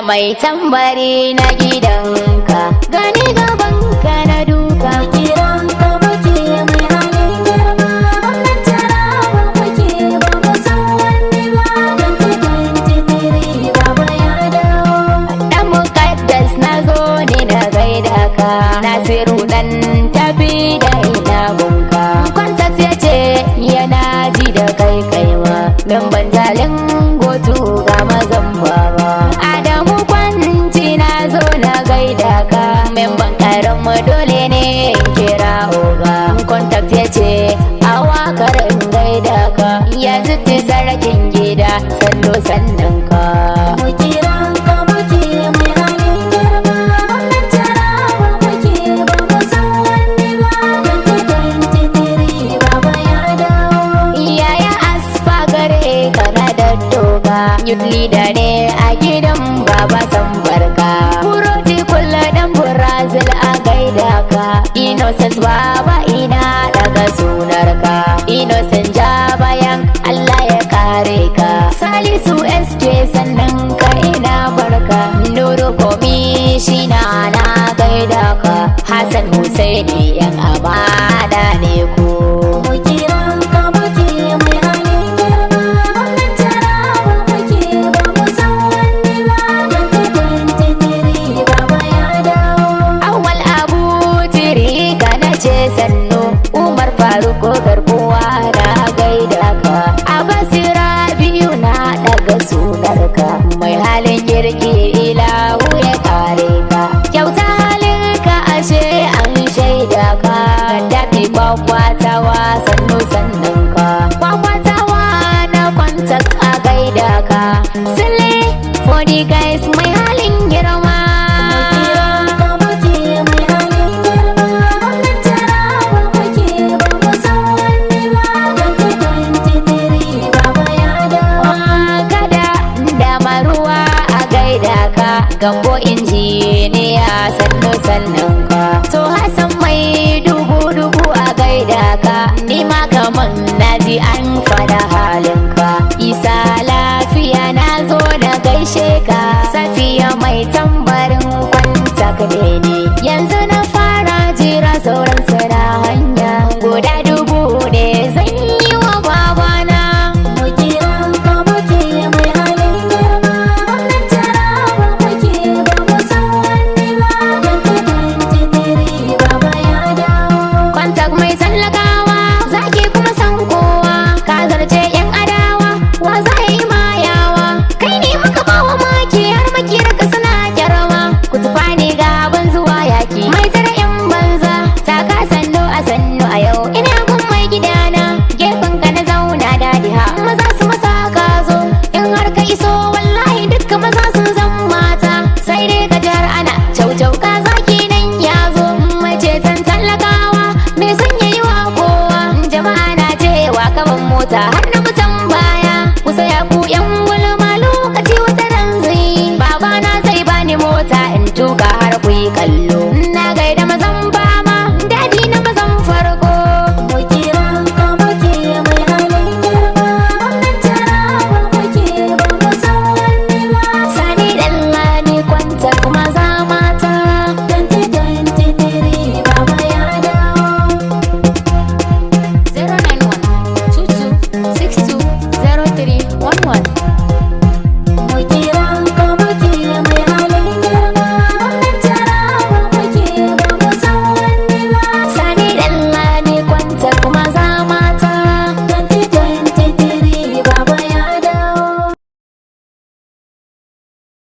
mai tambari na gidanka, gani gaban ka na duka. Kiran ka muke mai halin girma, wannan tarawa kuke ba mu san wani ba. 2023 baba ya dawo. Dan mukaddas na zo ne na gaida ka, Nasiru dan tafi da ina bunka. Kwantat ya ce yana ji da kai kaiwa, min bantalin gotu ga mazan baba. Adamu kwanci na zo na gaida ka, memban karan mu dole ne in kira oga. Contact ya ce a wakar in gaida ka, yanzu ti sarakin gida sannu sannan ka. Mu kiran ka muke mai halin girma, wannan tarawa kuke ba mu san wani ba. 2023 baba ya dawo. Yaya asfa gare Yudli da ne a gidan baba san barka. Buroti kulla dan Brazil a gaida ka. Innocent baba ina daga sunarka. Innocent ja bayan Allah ya kare ka. Salisu SK sannan ka ina barka. Nuru komishina na gaida ka. Hassan Husaini yan amana ne ku. Mu kiran ka muke mai halin girma. Wannan Taraba muke ba mu san wani ba. Da kai 23 baba ya dawo. Awwal Abu Tirika na ce sannu. Umar Faruk garkuwa na gaida ka. Abasira biyu na daga sunarka. Mai halin kirki ilahu ya kare ka. Kyauta halinka ashe an shaida ka. Dafi kwakwatawa sannu sannan ka. Kwakwatawa na kwantak a gaida ka. Sile for the guys mai halin girma. Ka muke mai halin girma. Wannan Taraba muke ba mu san wani ba. Da kai 23 baba ya dawo. Kada da maruwa a gaida ka. Gambo injiniya sannu sannan ka. So Hassan mai dubu a gaida ka. Ni ma kaman naji an fada halin